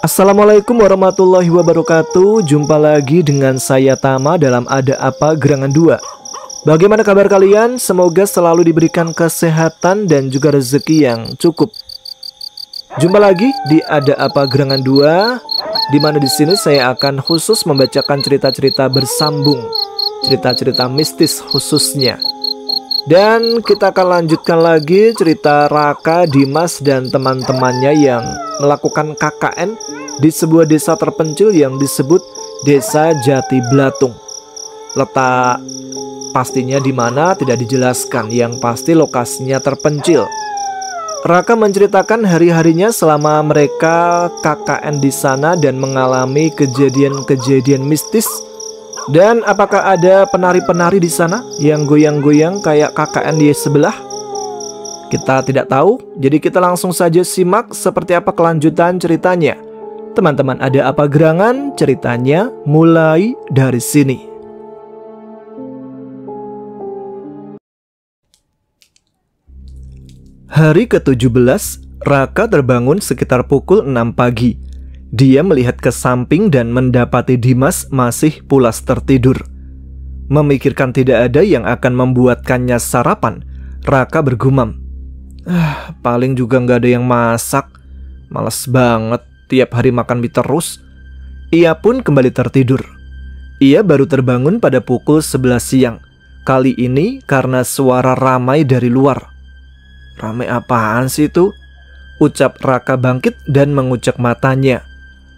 Assalamualaikum warahmatullahi wabarakatuh. Jumpa lagi dengan saya Tama dalam Ada Apa Gerangan 2. Bagaimana kabar kalian? Semoga selalu diberikan kesehatan dan juga rezeki yang cukup. Jumpa lagi di Ada Apa Gerangan 2, di mana di sini saya akan khusus membacakan cerita-cerita bersambung, cerita-cerita mistis khususnya. Dan kita akan lanjutkan lagi cerita Raka, Dimas, dan teman-temannya yang melakukan KKN di sebuah desa terpencil yang disebut Desa Jati Blatung. Letak pastinya di mana tidak dijelaskan, yang pasti lokasinya terpencil. Raka menceritakan hari-harinya selama mereka KKN di sana dan mengalami kejadian-kejadian mistis. Dan apakah ada penari-penari di sana yang goyang-goyang kayak KKN di sebelah? Kita tidak tahu, jadi kita langsung saja simak seperti apa kelanjutan ceritanya. Teman-teman, Ada Apa Gerangan, ceritanya mulai dari sini. Hari ke-17, Raka terbangun sekitar pukul 6 pagi. Dia melihat ke samping dan mendapati Dimas masih pulas tertidur. Memikirkan tidak ada yang akan membuatkannya sarapan, Raka bergumam, paling juga nggak ada yang masak. Males banget, tiap hari makan mie terus. Ia pun kembali tertidur. Ia baru terbangun pada pukul 11 siang. Kali ini karena suara ramai dari luar. Ramai apaan sih itu? Ucap Raka bangkit dan mengucek matanya.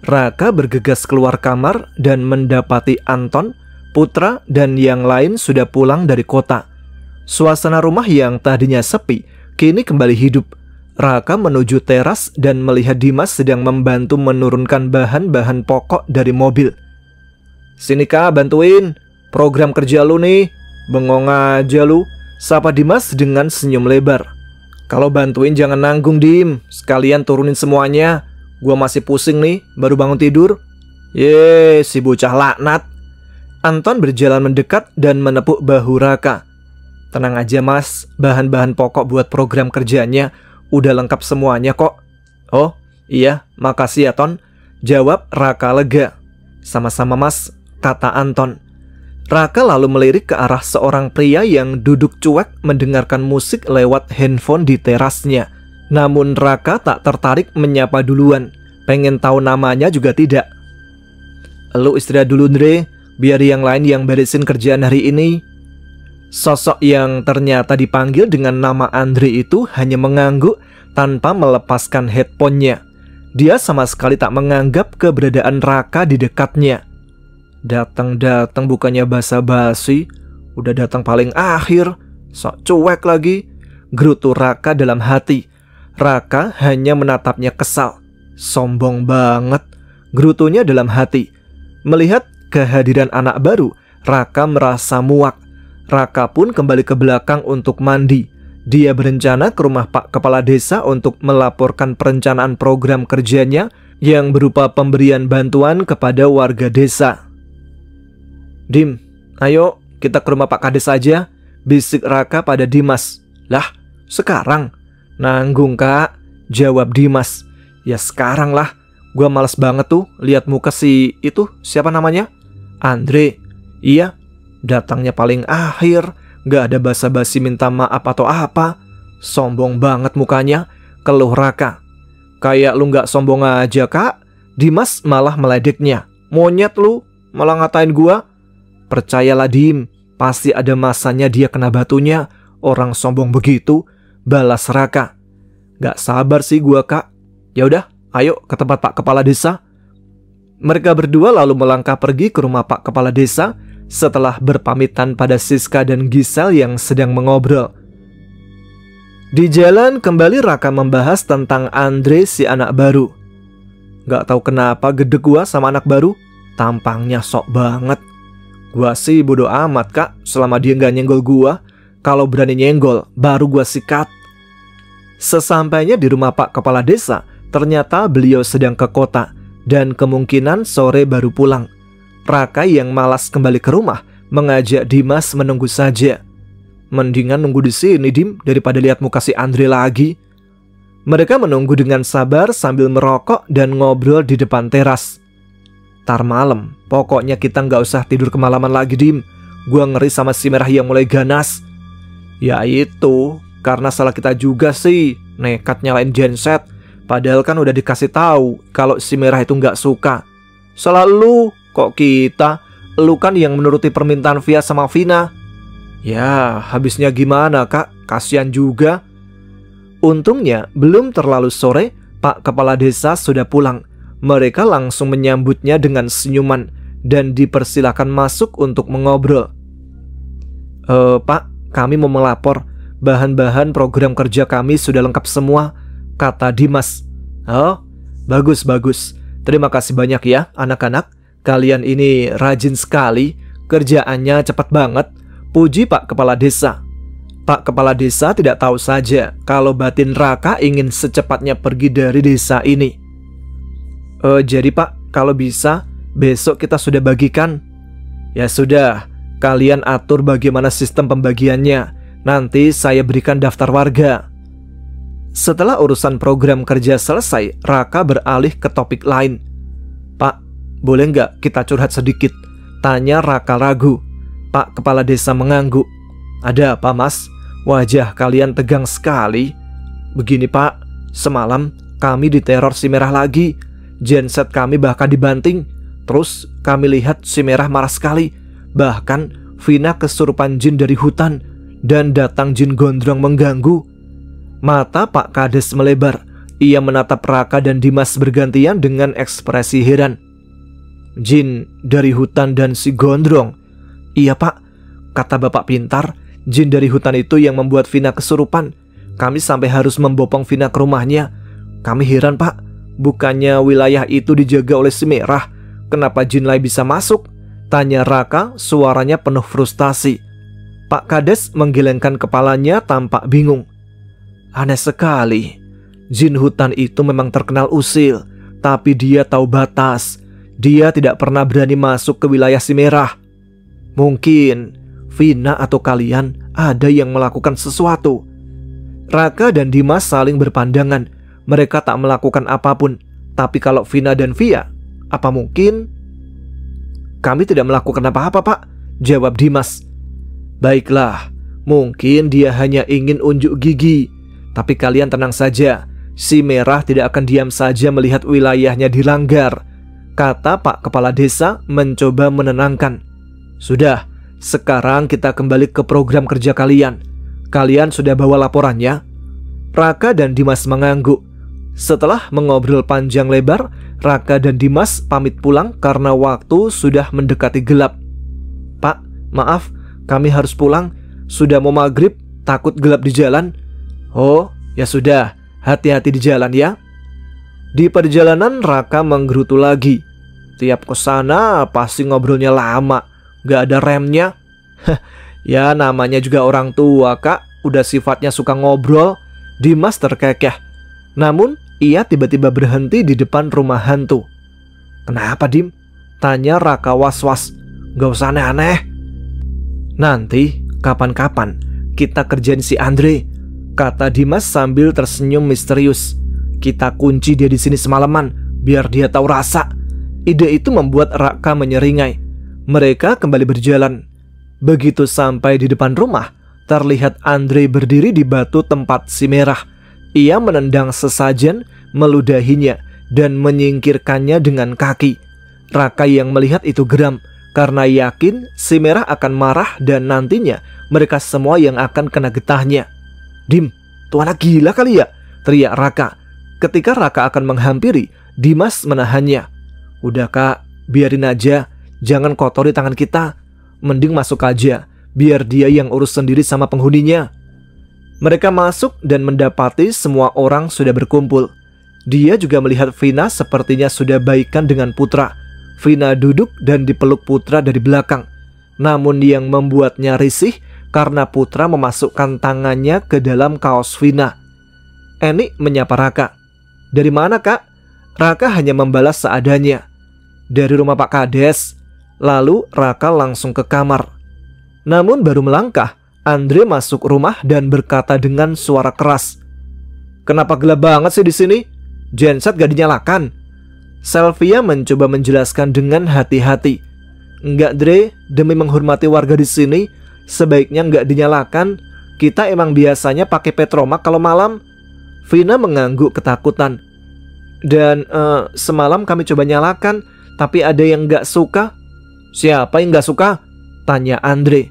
Raka bergegas keluar kamar dan mendapati Anton, Putra, dan yang lain sudah pulang dari kota. Suasana rumah yang tadinya sepi kini kembali hidup. Raka menuju teras dan melihat Dimas sedang membantu menurunkan bahan-bahan pokok dari mobil. "Sini Kak, bantuin. Program kerja lu nih." "Bengong aja lu," sapa Dimas dengan senyum lebar. "Kalau bantuin jangan nanggung, Dim. Sekalian turunin semuanya. Gua masih pusing nih, baru bangun tidur." "Ye, si bocah laknat." Anton berjalan mendekat dan menepuk bahu Raka. "Tenang aja Mas, bahan-bahan pokok buat program kerjanya udah lengkap semuanya kok." "Oh iya, makasih ya Ton," jawab Raka lega. "Sama-sama Mas," kata Anton. Raka lalu melirik ke arah seorang pria yang duduk cuek mendengarkan musik lewat handphone di terasnya. Namun Raka tak tertarik menyapa duluan. Pengen tahu namanya juga tidak. "Lu istirahat dulu Andre, biar yang lain yang beresin kerjaan hari ini." Sosok yang ternyata dipanggil dengan nama Andre itu hanya mengangguk tanpa melepaskan headphone-nya. Dia sama sekali tak menganggap keberadaan Raka di dekatnya. Datang-datang bukannya basa-basi, udah datang paling akhir, sok cuek lagi, gerutu Raka dalam hati. Raka hanya menatapnya kesal. Sombong banget, gerutunya dalam hati. Melihat kehadiran anak baru, Raka merasa muak. Raka pun kembali ke belakang untuk mandi. Dia berencana ke rumah Pak Kepala Desa untuk melaporkan perencanaan program kerjanya yang berupa pemberian bantuan kepada warga desa. "Dim, ayo kita ke rumah Pak Kades aja," bisik Raka pada Dimas. "Lah, sekarang?" "Nanggung Kak," jawab Dimas. "Ya sekarang lah, gua males banget tuh lihat muka si itu, siapa namanya? Andre." "Iya, datangnya paling akhir, gak ada basa-basi minta maaf atau apa. Sombong banget mukanya," keluh Raka. "Kayak lu gak sombong aja Kak." Dimas malah meledeknya. "Monyet lu, malah ngatain gua." "Percayalah Dim, pasti ada masanya dia kena batunya. Orang sombong begitu," balas Raka. "Gak sabar sih gua Kak. Ya udah, ayo ke tempat Pak Kepala Desa." Mereka berdua lalu melangkah pergi ke rumah Pak Kepala Desa setelah berpamitan pada Siska dan Gisel yang sedang mengobrol. Di jalan kembali Raka membahas tentang Andre si anak baru. "Gak tahu kenapa gedeg gua sama anak baru. Tampangnya sok banget. Gua sih bodo amat Kak, selama dia gak nyenggol gua. Kalau berani nyenggol, baru gua sikat." Sesampainya di rumah Pak Kepala Desa, ternyata beliau sedang ke kota dan kemungkinan sore baru pulang. Raka yang malas kembali ke rumah mengajak Dimas menunggu saja. "Mendingan nunggu di sini Dim daripada lihat muka si Andre lagi." Mereka menunggu dengan sabar sambil merokok dan ngobrol di depan teras. Tar malam, pokoknya kita nggak usah tidur kemalaman lagi, Dim. Gua ngeri sama si Merah yang mulai ganas. Ya itu, karena salah kita juga sih, nekat nyalain genset. Padahal kan udah dikasih tahu kalau si Merah itu nggak suka. Salah lu, kok kita? Lu kan yang menuruti permintaan Via sama Vina. Ya, habisnya gimana, Kak? Kasian juga. Untungnya belum terlalu sore, Pak Kepala Desa sudah pulang. Mereka langsung menyambutnya dengan senyuman dan dipersilakan masuk untuk mengobrol. Pak, kami mau melapor. Bahan-bahan program kerja kami sudah lengkap semua, kata Dimas. Oh, bagus. Terima kasih banyak ya anak-anak. Kalian ini rajin sekali, kerjaannya cepat banget. Puji Pak Kepala Desa. Pak Kepala Desa tidak tahu saja kalau batin Raka ingin secepatnya pergi dari desa ini. Jadi Pak, kalau bisa besok kita sudah bagikan. Ya sudah, kalian atur bagaimana sistem pembagiannya. Nanti saya berikan daftar warga. Setelah urusan program kerja selesai, Raka beralih ke topik lain. Pak, boleh nggak kita curhat sedikit? Tanya Raka ragu. Pak Kepala Desa mengangguk. Ada apa, Mas? Wajah kalian tegang sekali. Begini Pak, semalam kami diteror si Merah lagi. Genset kami bahkan dibanting. Terus kami lihat si Merah marah sekali. Bahkan Vina kesurupan jin dari hutan dan datang jin gondrong mengganggu. Mata Pak Kades melebar. Ia menatap Raka dan Dimas bergantian dengan ekspresi heran. Jin dari hutan dan si gondrong? Iya Pak, kata Bapak pintar. Jin dari hutan itu yang membuat Vina kesurupan. Kami sampai harus membopong Vina ke rumahnya. Kami heran Pak, bukannya wilayah itu dijaga oleh si Merah? Kenapa jin lain bisa masuk? Tanya Raka, suaranya penuh frustasi. Pak Kades menggelengkan kepalanya tampak bingung. Aneh sekali. Jin hutan itu memang terkenal usil, tapi dia tahu batas. Dia tidak pernah berani masuk ke wilayah si Merah. Mungkin Vina atau kalian ada yang melakukan sesuatu. Raka dan Dimas saling berpandangan. Mereka tak melakukan apapun. Tapi kalau Vina dan Via, apa mungkin? Kami tidak melakukan apa-apa Pak, jawab Dimas. Baiklah, mungkin dia hanya ingin unjuk gigi. Tapi kalian tenang saja, si Merah tidak akan diam saja melihat wilayahnya dilanggar, kata Pak Kepala Desa mencoba menenangkan. Sudah, sekarang kita kembali ke program kerja kalian. Kalian sudah bawa laporannya? Raka dan Dimas mengangguk. Setelah mengobrol panjang lebar, Raka dan Dimas pamit pulang karena waktu sudah mendekati gelap. Pak, maaf, kami harus pulang. Sudah mau maghrib, takut gelap di jalan. Oh, ya sudah, hati-hati di jalan ya. Di perjalanan Raka menggerutu lagi. Tiap kesana pasti ngobrolnya lama. Gak ada remnya. Ya namanya juga orang tua Kak, udah sifatnya suka ngobrol. Dimas terkekeh. Namun ia tiba-tiba berhenti di depan rumah hantu. Kenapa Dim? Tanya Raka was-was. Gak usah aneh-aneh. Nanti kapan-kapan kita kerjain si Andre, kata Dimas sambil tersenyum misterius. Kita kunci dia di sini semalaman biar dia tahu rasa. Ide itu membuat Raka menyeringai. Mereka kembali berjalan. Begitu sampai di depan rumah, terlihat Andre berdiri di batu tempat si Merah. Ia menendang sesajen, meludahinya, dan menyingkirkannya dengan kaki. Raka yang melihat itu geram, karena yakin si Merah akan marah dan nantinya mereka semua yang akan kena getahnya. Dim, tuh anak gila kali ya, teriak Raka. Ketika Raka akan menghampiri, Dimas menahannya. Udah Kak, biarin aja. Jangan kotori tangan kita. Mending masuk aja, biar dia yang urus sendiri sama penghuninya. Mereka masuk dan mendapati semua orang sudah berkumpul. Dia juga melihat Vina sepertinya sudah baikan dengan Putra. Vina duduk dan dipeluk Putra dari belakang. Namun yang membuatnya risih karena Putra memasukkan tangannya ke dalam kaos Vina. Eni menyapa Raka. Dari mana Kak? Raka hanya membalas seadanya. Dari rumah Pak Kades. Lalu Raka langsung ke kamar. Namun baru melangkah, Andre masuk rumah dan berkata dengan suara keras. Kenapa gelap banget sih di sini? Genset gak dinyalakan? Sylvia mencoba menjelaskan dengan hati-hati. Enggak Dre, demi menghormati warga di sini, sebaiknya nggak dinyalakan. Kita emang biasanya pakai petromak kalau malam. Vina mengangguk ketakutan. Dan semalam kami coba nyalakan, tapi ada yang nggak suka. Siapa yang nggak suka? Tanya Andre.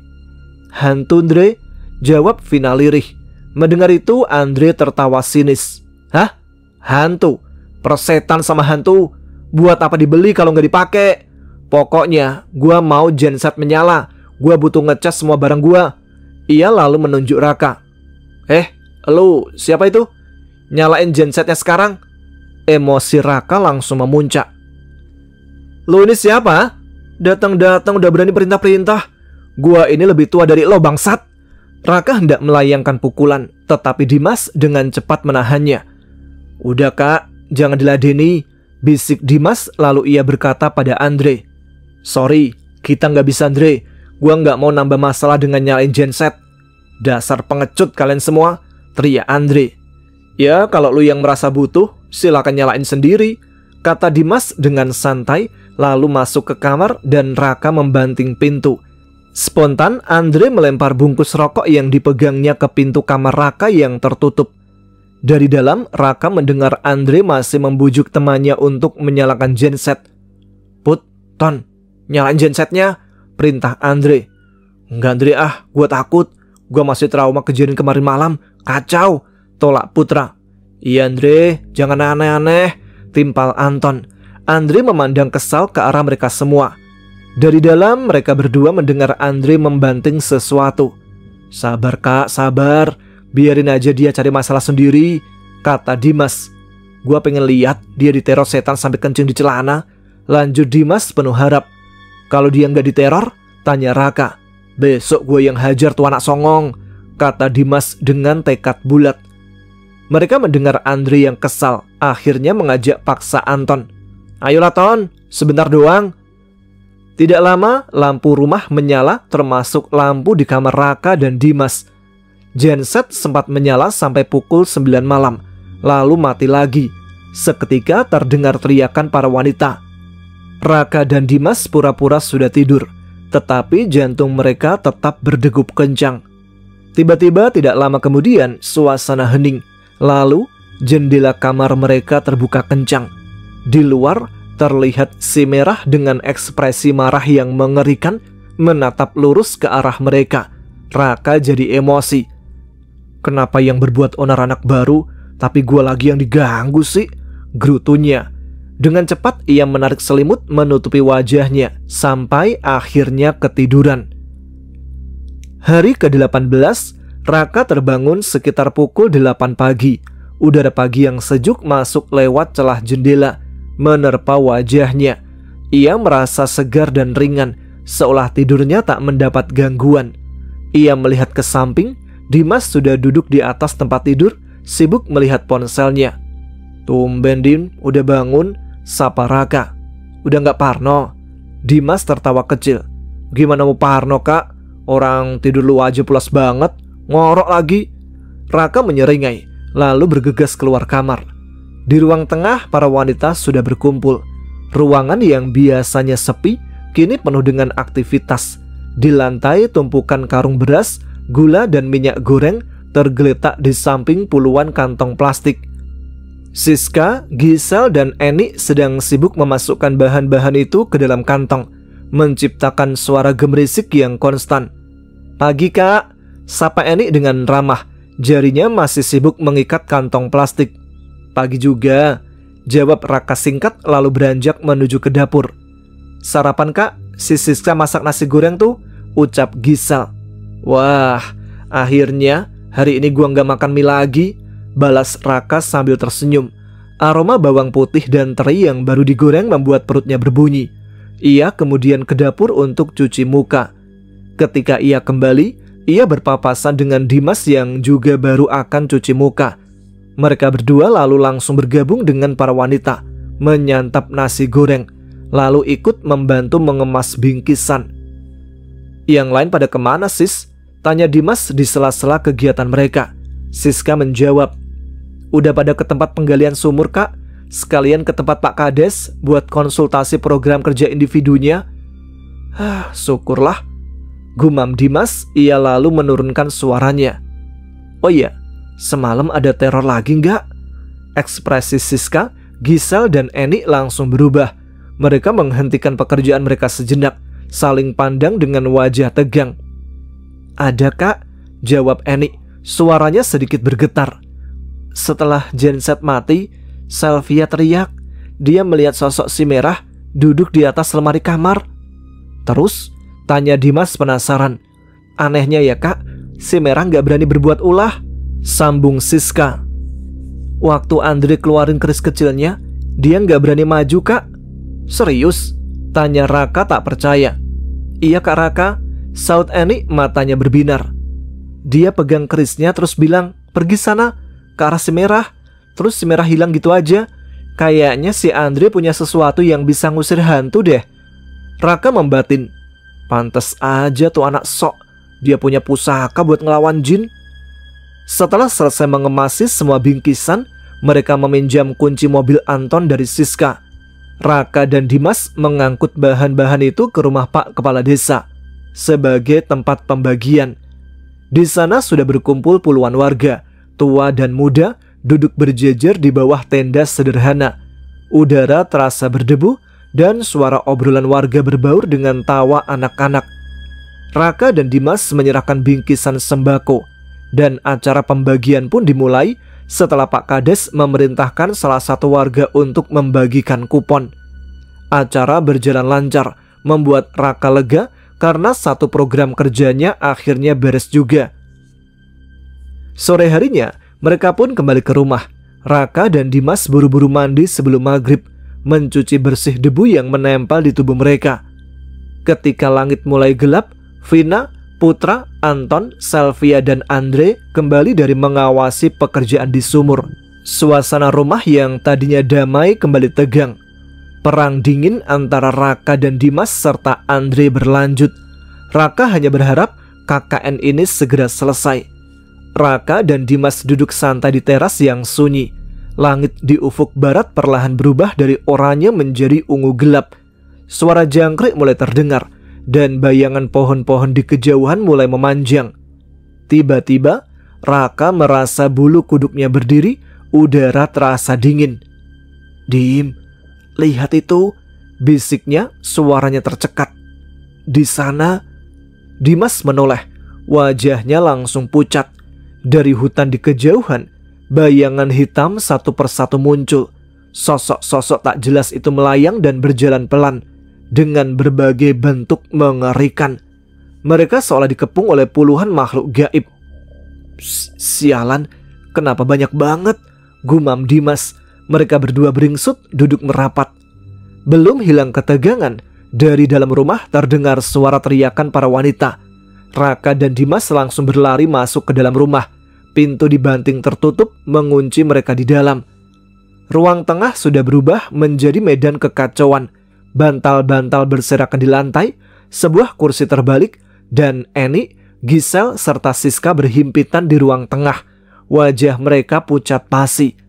Hantu Andre, jawab Vina lirih. Mendengar itu Andre tertawa sinis. Hah? Hantu? Persetan sama hantu? Buat apa dibeli kalau nggak dipakai? Pokoknya gua mau genset menyala. Gua butuh ngecas semua barang gua. Ia lalu menunjuk Raka. Lu siapa itu? Nyalain gensetnya sekarang. Emosi Raka langsung memuncak. Lu ini siapa? Datang-datang udah berani perintah-perintah. Gua ini lebih tua dari lo bangsat. Raka hendak melayangkan pukulan, tetapi Dimas dengan cepat menahannya. Udah kak, jangan diladeni, bisik Dimas lalu ia berkata pada Andre. Sorry, kita nggak bisa Andre. Gua nggak mau nambah masalah dengan nyalain genset. Dasar pengecut kalian semua, teriak Andre. Ya kalau lu yang merasa butuh, silakan nyalain sendiri, kata Dimas dengan santai, lalu masuk ke kamar dan Raka membanting pintu. Spontan Andre melempar bungkus rokok yang dipegangnya ke pintu kamar Raka yang tertutup. Dari dalam, Raka mendengar Andre masih membujuk temannya untuk menyalakan genset. Put, Ton, nyalain gensetnya, perintah Andre. Enggak Andre gua takut. Gua masih trauma kejadian kemarin malam. Kacau, tolak Putra. Iya Andre, jangan aneh-aneh, timpal Anton. Andre memandang kesal ke arah mereka semua. Dari dalam mereka berdua mendengar Andre membanting sesuatu. Sabar kak, sabar. Biarin aja dia cari masalah sendiri, kata Dimas. Gua pengen lihat dia diteror setan sampai kencing di celana. Lanjut Dimas penuh harap. Kalau dia nggak diteror, tanya Raka. Besok gue yang hajar tuh anak songong, kata Dimas dengan tekad bulat. Mereka mendengar Andre yang kesal, akhirnya mengajak paksa Anton. Ayolah Ton, sebentar doang. Tidak lama, lampu rumah menyala termasuk lampu di kamar Raka dan Dimas. Genset sempat menyala sampai pukul 9 malam, lalu mati lagi. Seketika terdengar teriakan para wanita. Raka dan Dimas pura-pura sudah tidur, tetapi jantung mereka tetap berdegup kencang. Tiba-tiba tidak lama kemudian suasana hening, lalu jendela kamar mereka terbuka kencang. Di luar terlihat si merah dengan ekspresi marah yang mengerikan menatap lurus ke arah mereka. Raka jadi emosi. Kenapa yang berbuat onar anak baru, tapi gua lagi yang diganggu sih? Gerutunya. Dengan cepat ia menarik selimut menutupi wajahnya sampai akhirnya ketiduran. Hari ke-18, Raka terbangun sekitar pukul 8 pagi. Udara pagi yang sejuk masuk lewat celah jendela, menerpa wajahnya. Ia merasa segar dan ringan, seolah tidurnya tak mendapat gangguan. Ia melihat ke samping, Dimas sudah duduk di atas tempat tidur, sibuk melihat ponselnya. Tumben Din, udah bangun, sapa Raka. Udah gak parno? Dimas tertawa kecil. Gimana mau parno kak? Orang tidur lu aja pulas banget, ngorok lagi. Raka menyeringai, lalu bergegas keluar kamar. Di ruang tengah para wanita sudah berkumpul. Ruangan yang biasanya sepi kini penuh dengan aktivitas. Di lantai tumpukan karung beras, gula dan minyak goreng tergeletak di samping puluhan kantong plastik. Siska, Gisel dan Eni sedang sibuk memasukkan bahan-bahan itu ke dalam kantong, menciptakan suara gemerisik yang konstan. Pagi kak, sapa Eni dengan ramah. Jarinya masih sibuk mengikat kantong plastik. Pagi juga, jawab Raka singkat lalu beranjak menuju ke dapur. Sarapan kak, si Siska masak nasi goreng tuh, ucap Gisel. Wah, akhirnya hari ini gua nggak makan mie lagi, balas Raka sambil tersenyum. Aroma bawang putih dan teri yang baru digoreng membuat perutnya berbunyi. Ia kemudian ke dapur untuk cuci muka. Ketika ia kembali, ia berpapasan dengan Dimas yang juga baru akan cuci muka. Mereka berdua lalu langsung bergabung dengan para wanita, menyantap nasi goreng, lalu ikut membantu mengemas bingkisan. Yang lain pada kemana sis? Tanya Dimas di sela-sela kegiatan mereka. Siska menjawab, Udah pada ke tempat penggalian sumur, Kak? Sekalian ke tempat Pak Kades buat konsultasi program kerja individunya. Syukurlah, gumam Dimas. Ia lalu menurunkan suaranya. Oh iya, semalam ada teror lagi nggak? Ekspresi Siska, Gisel, dan Eni langsung berubah. Mereka menghentikan pekerjaan mereka sejenak, saling pandang dengan wajah tegang. Ada, Kak, jawab Eni. Suaranya sedikit bergetar. Setelah genset mati, Sylvia teriak. Dia melihat sosok si Merah duduk di atas lemari kamar. Terus, tanya Dimas penasaran. Anehnya ya, Kak, si Merah gak berani berbuat ulah, sambung Siska. Waktu Andre keluarin keris kecilnya, dia gak berani maju, Kak. Serius? Tanya Raka tak percaya. Iya, Kak Raka, saut Eni matanya berbinar. Dia pegang kerisnya terus bilang, pergi sana, ke arah si Merah. Terus si Merah hilang gitu aja. Kayaknya si Andre punya sesuatu yang bisa ngusir hantu deh. Raka membatin. Pantes aja tuh anak sok, dia punya pusaka buat ngelawan jin. Setelah selesai mengemasi semua bingkisan, mereka meminjam kunci mobil Anton dari Siska. Raka dan Dimas mengangkut bahan-bahan itu ke rumah Pak Kepala Desa sebagai tempat pembagian. Di sana sudah berkumpul puluhan warga, tua dan muda, duduk berjejer di bawah tenda sederhana. Udara terasa berdebu dan suara obrolan warga berbaur dengan tawa anak-anak. Raka dan Dimas menyerahkan bingkisan sembako, dan acara pembagian pun dimulai setelah Pak Kades memerintahkan salah satu warga untuk membagikan kupon. Acara berjalan lancar, membuat Raka lega karena satu program kerjanya akhirnya beres juga. Sore harinya, mereka pun kembali ke rumah. Raka dan Dimas buru-buru mandi sebelum maghrib, mencuci bersih debu yang menempel di tubuh mereka. Ketika langit mulai gelap, Vina, Putra, Anton, Sylvia, dan Andre kembali dari mengawasi pekerjaan di sumur. Suasana rumah yang tadinya damai kembali tegang. Perang dingin antara Raka dan Dimas serta Andre berlanjut. Raka hanya berharap KKN ini segera selesai. Raka dan Dimas duduk santai di teras yang sunyi. Langit di ufuk barat perlahan berubah dari oranye menjadi ungu gelap. Suara jangkrik mulai terdengar, dan bayangan pohon-pohon di kejauhan mulai memanjang. Tiba-tiba, Raka merasa bulu kuduknya berdiri, udara terasa dingin. "Dim, lihat itu," bisiknya, suaranya tercekat. "Di sana." Dimas menoleh, wajahnya langsung pucat. Dari hutan di kejauhan, bayangan hitam satu persatu muncul. Sosok-sosok tak jelas itu melayang dan berjalan pelan, dengan berbagai bentuk mengerikan. Mereka seolah dikepung oleh puluhan makhluk gaib. Sialan, kenapa banyak banget? Gumam Dimas. Mereka berdua beringsut duduk merapat. Belum hilang ketegangan, dari dalam rumah terdengar suara teriakan para wanita. Raka dan Dimas langsung berlari masuk ke dalam rumah. Pintu dibanting tertutup, mengunci mereka di dalam. Ruang tengah sudah berubah menjadi medan kekacauan. Bantal-bantal berserakan di lantai, sebuah kursi terbalik, dan Eni, Gisel, serta Siska berhimpitan di ruang tengah. Wajah mereka pucat pasi.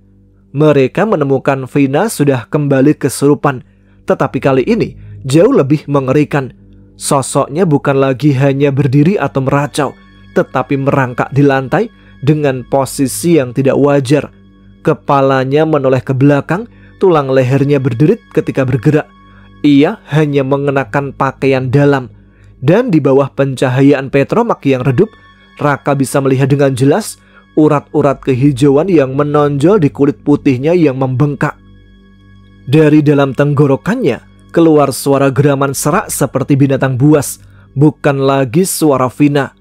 Mereka menemukan Vina sudah kembali kesurupan, tetapi kali ini jauh lebih mengerikan. Sosoknya bukan lagi hanya berdiri atau meracau, tetapi merangkak di lantai dengan posisi yang tidak wajar. Kepalanya menoleh ke belakang, tulang lehernya berderit ketika bergerak. Ia hanya mengenakan pakaian dalam, dan di bawah pencahayaan petromak yang redup, Raka bisa melihat dengan jelas urat-urat kehijauan yang menonjol di kulit putihnya yang membengkak. Dari dalam tenggorokannya keluar suara geraman serak seperti binatang buas, bukan lagi suara Vina.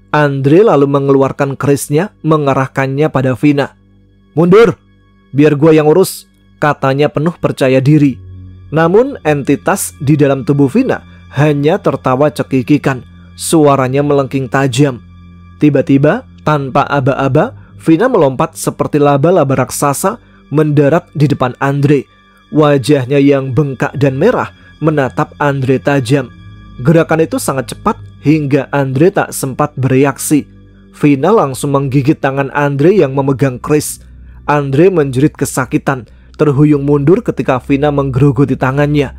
Andre lalu mengeluarkan kerisnya, mengarahkannya pada Vina. "Mundur, biar gua yang urus," katanya penuh percaya diri. Namun entitas di dalam tubuh Vina hanya tertawa cekikikan. Suaranya melengking tajam. Tiba-tiba, tanpa aba-aba, Vina melompat seperti laba-laba raksasa mendarat di depan Andre. Wajahnya yang bengkak dan merah menatap Andre tajam. Gerakan itu sangat cepat hingga Andre tak sempat bereaksi. Vina langsung menggigit tangan Andre yang memegang keris. Andre menjerit kesakitan, terhuyung mundur ketika Vina menggerogoti tangannya.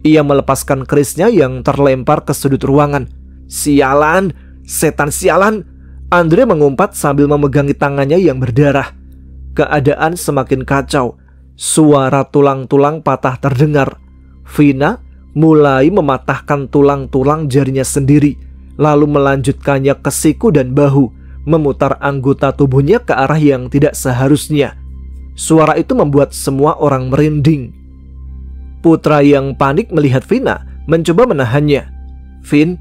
Ia melepaskan kerisnya yang terlempar ke sudut ruangan. "Sialan, setan sialan!" Andre mengumpat sambil memegangi tangannya yang berdarah. Keadaan semakin kacau. Suara tulang-tulang patah terdengar. Vina mulai mematahkan tulang-tulang jarinya sendiri, lalu melanjutkannya ke siku dan bahu, memutar anggota tubuhnya ke arah yang tidak seharusnya. Suara itu membuat semua orang merinding. Putra yang panik melihat Vina mencoba menahannya. Vin,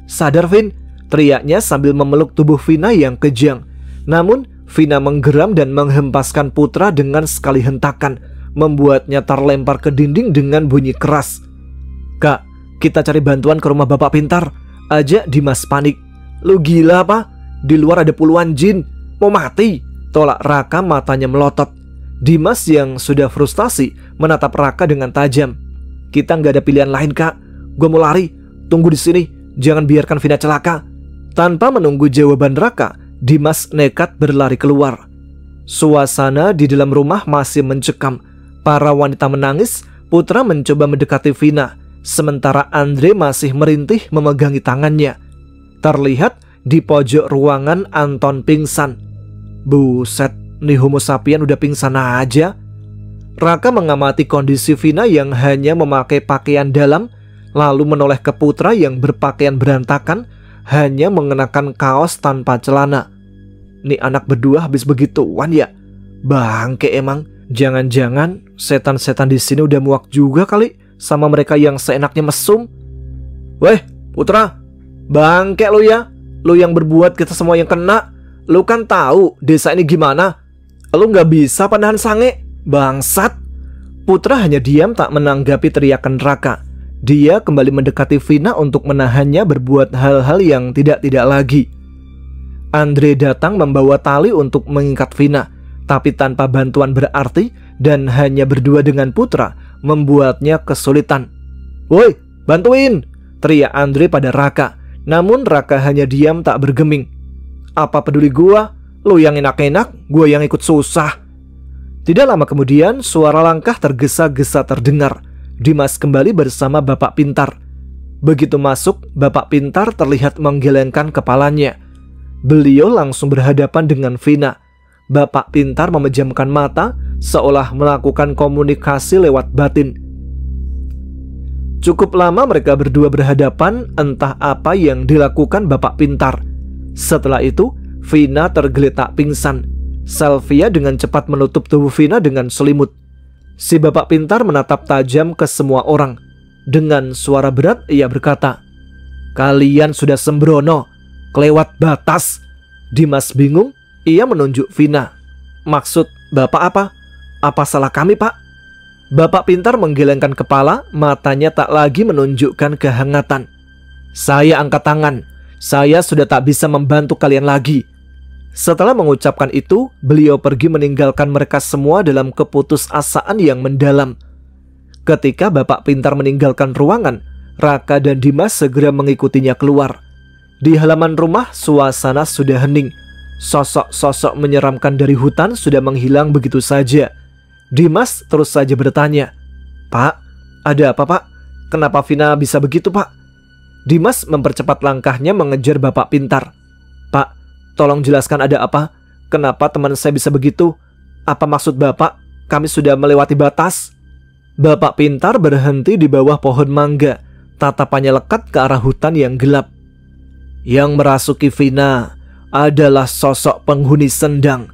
sadar Vin!" teriaknya sambil memeluk tubuh Vina yang kejang. Namun Vina menggeram dan menghempaskan Putra dengan sekali hentakan, membuatnya terlempar ke dinding dengan bunyi keras. "Kak, kita cari bantuan ke rumah Bapak Pintar," ajak Dimas panik. "Lu gila apa? Di luar ada puluhan jin. Mau mati?" tolak Raka matanya melotot. Dimas yang sudah frustasi menatap Raka dengan tajam. "Kita nggak ada pilihan lain, Kak. Gue mau lari. Tunggu di sini. Jangan biarkan Vina celaka." Tanpa menunggu jawaban Raka, Dimas nekat berlari keluar. Suasana di dalam rumah masih mencekam. Para wanita menangis. Putra mencoba mendekati Vina, sementara Andre masih merintih memegangi tangannya. Terlihat di pojok ruangan Anton pingsan. "Buset, nih homo sapien udah pingsan aja." Raka mengamati kondisi Vina yang hanya memakai pakaian dalam, lalu menoleh ke Putra yang berpakaian berantakan, hanya mengenakan kaos tanpa celana. "Nih anak berdua habis begituan ya? Bangke emang. Jangan-jangan setan-setan di sini udah muak juga kali sama mereka yang seenaknya mesum." "Weh, Putra, bangke lu ya. Lu yang berbuat, kita semua yang kena. Lu kan tahu desa ini gimana. Lu nggak bisa panahan sange, bangsat." Putra hanya diam tak menanggapi teriakan Raka. Dia kembali mendekati Vina untuk menahannya berbuat hal-hal yang tidak-tidak lagi. Andre datang membawa tali untuk mengikat Vina, tapi tanpa bantuan berarti dan hanya berdua dengan Putra membuatnya kesulitan. "Woi, bantuin!" teriak Andre pada Raka. Namun Raka hanya diam tak bergeming. "Apa peduli gua? Lu yang enak-enak, gua yang ikut susah." Tidak lama kemudian suara langkah tergesa-gesa terdengar. Dimas kembali bersama Bapak Pintar. Begitu masuk, Bapak Pintar terlihat menggelengkan kepalanya. Beliau langsung berhadapan dengan Vina. Bapak Pintar memejamkan mata seolah melakukan komunikasi lewat batin. Cukup lama mereka berdua berhadapan, entah apa yang dilakukan Bapak Pintar. Setelah itu, Vina tergeletak pingsan. Sylvia dengan cepat menutup tubuh Vina dengan selimut. Si Bapak Pintar menatap tajam ke semua orang. Dengan suara berat ia berkata, "Kalian sudah sembrono, kelewat batas." Dimas bingung, ia menunjuk Vina. "Maksud Bapak apa? Apa salah kami, Pak?" Bapak Pintar menggelengkan kepala, matanya tak lagi menunjukkan kehangatan. "Saya angkat tangan. Saya sudah tak bisa membantu kalian lagi." Setelah mengucapkan itu, beliau pergi meninggalkan mereka semua dalam keputusasaan yang mendalam. Ketika Bapak Pintar meninggalkan ruangan, Raka dan Dimas segera mengikutinya keluar. Di halaman rumah, suasana sudah hening. Sosok-sosok menyeramkan dari hutan sudah menghilang begitu saja. Dimas terus saja bertanya, "Pak, ada apa, Pak? Kenapa Vina bisa begitu, Pak?" Dimas mempercepat langkahnya mengejar Bapak Pintar. "Pak, tolong jelaskan ada apa? Kenapa teman saya bisa begitu? Apa maksud Bapak? Kami sudah melewati batas." Bapak Pintar berhenti di bawah pohon mangga. Tatapannya lekat ke arah hutan yang gelap. "Yang merasuki Vina adalah sosok penghuni sendang.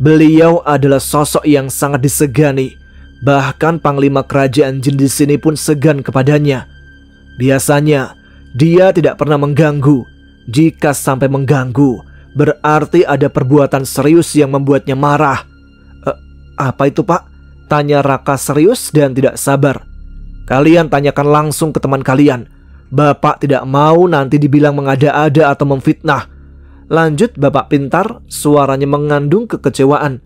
Beliau adalah sosok yang sangat disegani. Bahkan Panglima Kerajaan Jin di sini pun segan kepadanya. Biasanya dia tidak pernah mengganggu. Jika sampai mengganggu, berarti ada perbuatan serius yang membuatnya marah." Apa itu, Pak?" tanya Raka serius dan tidak sabar. "Kalian tanyakan langsung ke teman kalian. Bapak tidak mau nanti dibilang mengada-ada atau memfitnah." Lanjut Bapak Pintar, suaranya mengandung kekecewaan.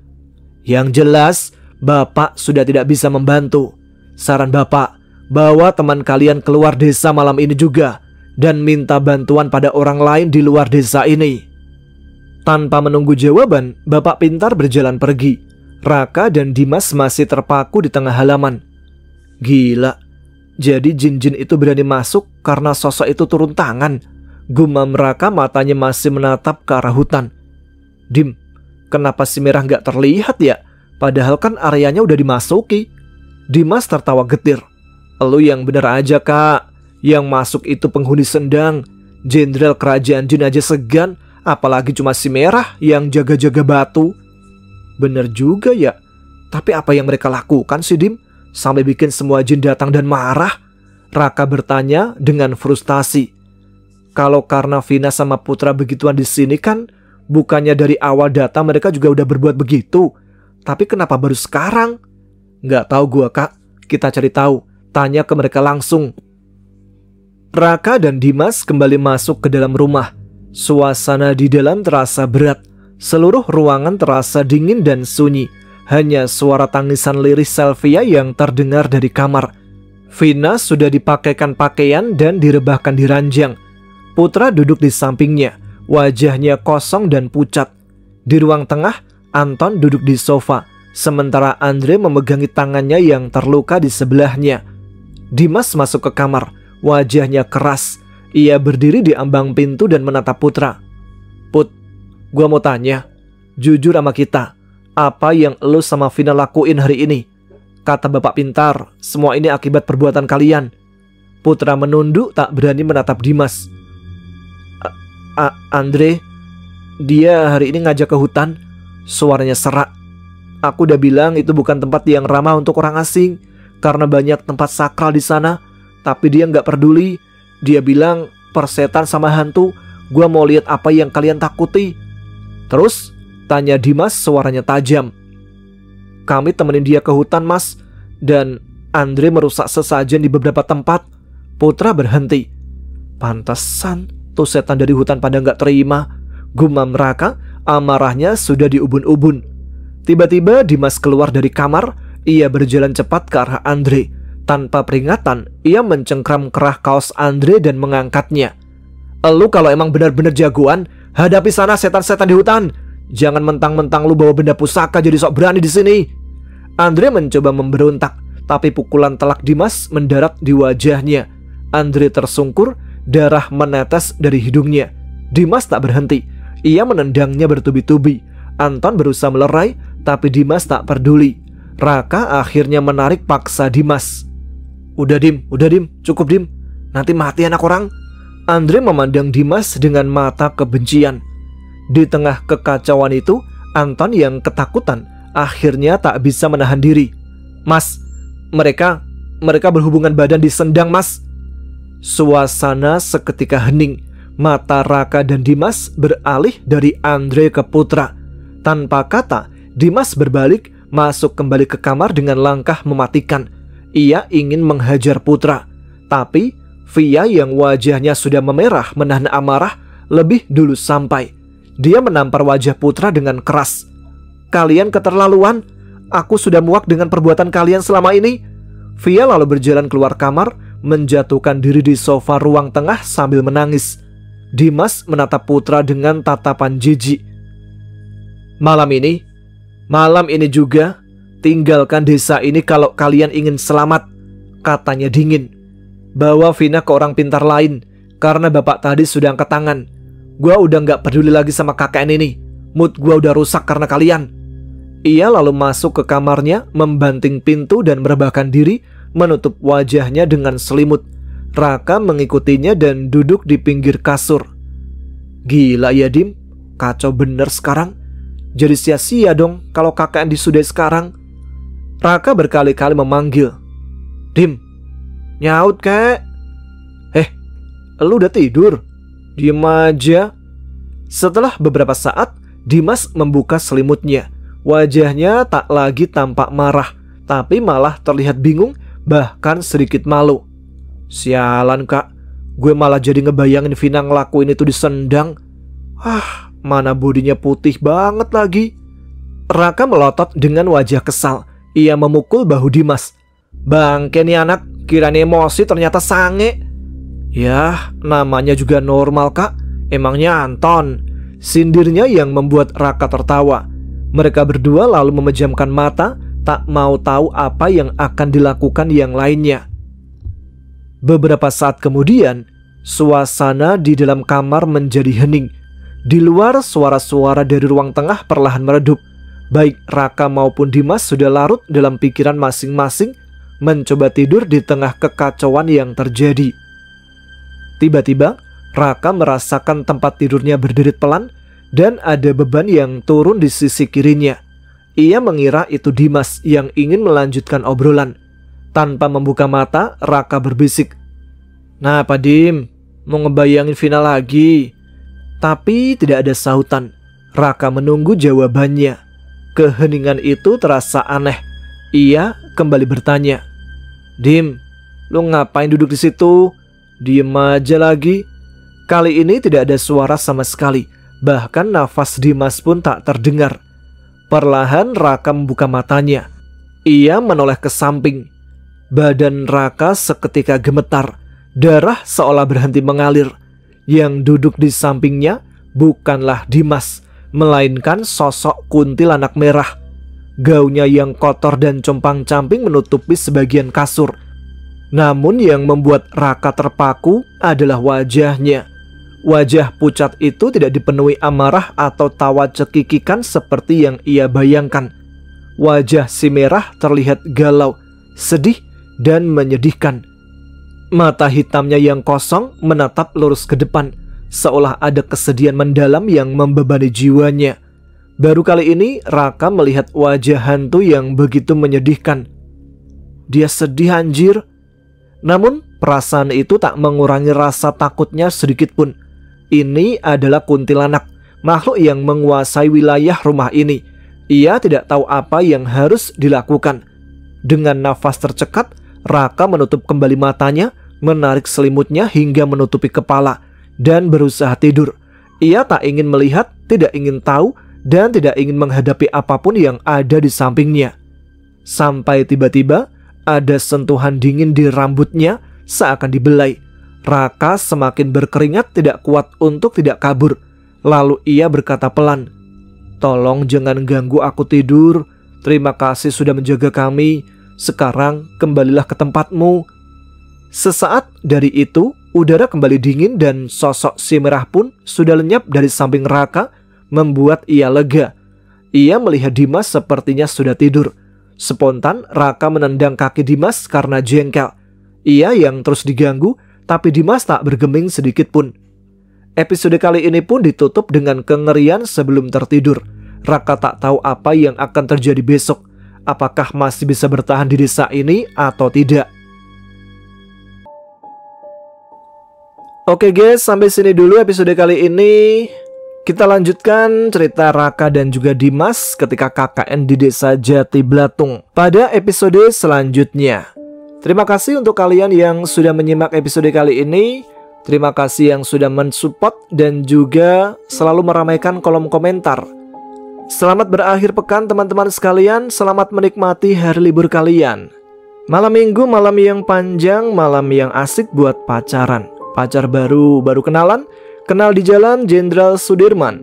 "Yang jelas, Bapak sudah tidak bisa membantu. Saran Bapak, bawa teman kalian keluar desa malam ini juga dan minta bantuan pada orang lain di luar desa ini." Tanpa menunggu jawaban, Bapak Pintar berjalan pergi. Raka dan Dimas masih terpaku di tengah halaman. Gila, jadi jin-jin itu berani masuk karena sosok itu turun tangan. Gumam Raka matanya masih menatap ke arah hutan. Dim, kenapa si merah nggak terlihat ya? Padahal kan areanya udah dimasuki. Dimas tertawa getir. Lu yang bener aja kak, yang masuk itu penghuni sendang. Jenderal kerajaan jin aja segan, apalagi cuma si merah yang jaga-jaga batu. Bener juga ya, tapi apa yang mereka lakukan sih Dim? Sampai bikin semua jin datang dan marah. Raka bertanya dengan frustasi. Kalau karena Vina sama Putra begituan di sini kan, bukannya dari awal datang mereka juga udah berbuat begitu. Tapi kenapa baru sekarang? Nggak tahu gua kak, kita cari tahu. Tanya ke mereka langsung. Raka dan Dimas kembali masuk ke dalam rumah. Suasana di dalam terasa berat. Seluruh ruangan terasa dingin dan sunyi. Hanya suara tangisan lirih Sylvia yang terdengar dari kamar. Vina sudah dipakaikan pakaian dan direbahkan di ranjang. Putra duduk di sampingnya. Wajahnya kosong dan pucat. Di ruang tengah, Anton duduk di sofa. Sementara Andre memegangi tangannya yang terluka di sebelahnya. Dimas masuk ke kamar. Wajahnya keras. Ia berdiri di ambang pintu dan menatap Putra. Put, gua mau tanya, jujur sama kita, apa yang lu sama Vina lakuin hari ini? Kata bapak pintar, semua ini akibat perbuatan kalian. Putra menunduk tak berani menatap Dimas. Andre, dia hari ini ngajak ke hutan. Suaranya serak. Aku udah bilang itu bukan tempat yang ramah untuk orang asing, karena banyak tempat sakral di sana. Tapi dia nggak peduli. Dia bilang, persetan sama hantu, gua mau lihat apa yang kalian takuti. Terus, tanya Dimas suaranya tajam. Kami temenin dia ke hutan mas, dan Andre merusak sesajen di beberapa tempat. Putra berhenti. Pantesan, tuh setan dari hutan pada nggak terima. Gumam Raka, amarahnya sudah di ubun-ubun. Tiba-tiba Dimas keluar dari kamar. Ia berjalan cepat ke arah Andre. Tanpa peringatan, ia mencengkram kerah kaos Andre dan mengangkatnya. Lu kalau emang benar-benar jagoan, hadapi sana setan-setan di hutan. Jangan mentang-mentang lu bawa benda pusaka jadi sok berani di sini. Andre mencoba memberontak, tapi pukulan telak Dimas mendarat di wajahnya. Andre tersungkur, darah menetes dari hidungnya. Dimas tak berhenti. Ia menendangnya bertubi-tubi. Anton berusaha melerai, tapi Dimas tak peduli. Raka akhirnya menarik paksa Dimas. Udah Dim, cukup Dim. Nanti mati anak orang. Andre memandang Dimas dengan mata kebencian. Di tengah kekacauan itu, Anton yang ketakutan akhirnya tak bisa menahan diri. Mas, mereka berhubungan badan di sendang mas. Suasana seketika hening. Mata Raka dan Dimas beralih dari Andre ke Putra. Tanpa kata, Dimas berbalik masuk kembali ke kamar dengan langkah mematikan. Ia ingin menghajar Putra, tapi Via yang wajahnya sudah memerah menahan amarah lebih dulu sampai. Dia menampar wajah Putra dengan keras. Kalian keterlaluan. Aku sudah muak dengan perbuatan kalian selama ini. Via lalu berjalan keluar kamar, menjatuhkan diri di sofa ruang tengah sambil menangis. Dimas menatap Putra dengan tatapan jijik. Malam ini juga, tinggalkan desa ini kalau kalian ingin selamat, katanya dingin. Bawa Vina ke orang pintar lain, karena bapak tadi sudah angkat tangan. Gua udah gak peduli lagi sama kakek ini. Mood gua udah rusak karena kalian. Ia lalu masuk ke kamarnya, membanting pintu dan merebahkan diri, menutup wajahnya dengan selimut. Raka mengikutinya dan duduk di pinggir kasur. Gila ya Dim, kacau bener sekarang. Jadi sia-sia dong kalau KKN disudahi sekarang. Raka berkali-kali memanggil. Dim, nyaut kek. Lu udah tidur? Diem aja. Setelah beberapa saat, Dimas membuka selimutnya. Wajahnya tak lagi tampak marah, tapi malah terlihat bingung, bahkan sedikit malu. Sialan kak, gue malah jadi ngebayangin Vina ngelakuin itu di sendang. Mana bodinya putih banget lagi. Raka melotot dengan wajah kesal. Ia memukul bahu Dimas. Bangke nih anak, kiranya emosi ternyata sange. Yah, namanya juga normal kak. Emangnya Anton. Sindirnya yang membuat Raka tertawa. Mereka berdua lalu memejamkan mata, tak mau tahu apa yang akan dilakukan yang lainnya. Beberapa saat kemudian, suasana di dalam kamar menjadi hening. Di luar, suara-suara dari ruang tengah perlahan meredup. Baik Raka maupun Dimas sudah larut dalam pikiran masing-masing, mencoba tidur di tengah kekacauan yang terjadi. Tiba-tiba, Raka merasakan tempat tidurnya berderit pelan dan ada beban yang turun di sisi kirinya. Ia mengira itu Dimas yang ingin melanjutkan obrolan. Tanpa membuka mata, Raka berbisik, "Nah, Pak Dim, mau ngebayangin final lagi?" Tapi tidak ada sautan. Raka menunggu jawabannya. Keheningan itu terasa aneh. Ia kembali bertanya, "Dim, lu ngapain duduk di situ? Diem aja lagi." Kali ini tidak ada suara sama sekali. Bahkan nafas Dimas pun tak terdengar. Perlahan Raka membuka matanya. Ia menoleh ke samping. Badan Raka seketika gemetar. Darah seolah berhenti mengalir. Yang duduk di sampingnya bukanlah Dimas, melainkan sosok kuntilanak merah. Gaunnya yang kotor dan compang-camping menutupi sebagian kasur. Namun yang membuat Raka terpaku adalah wajahnya. Wajah pucat itu tidak dipenuhi amarah atau tawa cekikikan seperti yang ia bayangkan. Wajah si merah terlihat galau, sedih, dan menyedihkan. Mata hitamnya yang kosong menatap lurus ke depan, seolah ada kesedihan mendalam yang membebani jiwanya. Baru kali ini Raka melihat wajah hantu yang begitu menyedihkan. Dia sedih anjir. Namun perasaan itu tak mengurangi rasa takutnya sedikit pun. Ini adalah kuntilanak, makhluk yang menguasai wilayah rumah ini. Ia tidak tahu apa yang harus dilakukan. Dengan nafas tercekat, Raka menutup kembali matanya, menarik selimutnya hingga menutupi kepala, dan berusaha tidur. Ia tak ingin melihat, tidak ingin tahu, dan tidak ingin menghadapi apapun yang ada di sampingnya. Sampai tiba-tiba ada sentuhan dingin di rambutnya seakan dibelai. Raka semakin berkeringat, tidak kuat untuk tidak kabur. Lalu ia berkata pelan, "Tolong jangan ganggu aku tidur. Terima kasih sudah menjaga kami. Sekarang kembalilah ke tempatmu." Sesaat dari itu, udara kembali dingin dan sosok si merah pun sudah lenyap dari samping Raka, membuat ia lega. Ia melihat Dimas sepertinya sudah tidur. Spontan Raka menendang kaki Dimas karena jengkel. Ia yang terus diganggu, tapi Dimas tak bergeming sedikit pun. Episode kali ini pun ditutup dengan kengerian sebelum tertidur. Raka tak tahu apa yang akan terjadi besok. Apakah masih bisa bertahan di desa ini atau tidak? Oke guys, sampai sini dulu episode kali ini. Kita lanjutkan cerita Raka dan juga Dimas ketika KKN di desa Jati Blatung pada episode selanjutnya. Terima kasih untuk kalian yang sudah menyimak episode kali ini. Terima kasih yang sudah mensupport dan juga selalu meramaikan kolom komentar. Selamat berakhir pekan teman-teman sekalian. Selamat menikmati hari libur kalian. Malam minggu, malam yang panjang, malam yang asik buat pacaran. Pacar baru kenalan, kenal di jalan Jenderal Sudirman.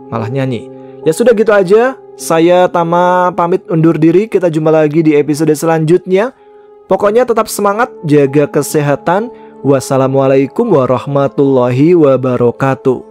Malah nyanyi. Ya sudah gitu aja. Saya Tama pamit undur diri. Kita jumpa lagi di episode selanjutnya. Pokoknya tetap semangat, jaga kesehatan. Wassalamualaikum warahmatullahi wabarakatuh.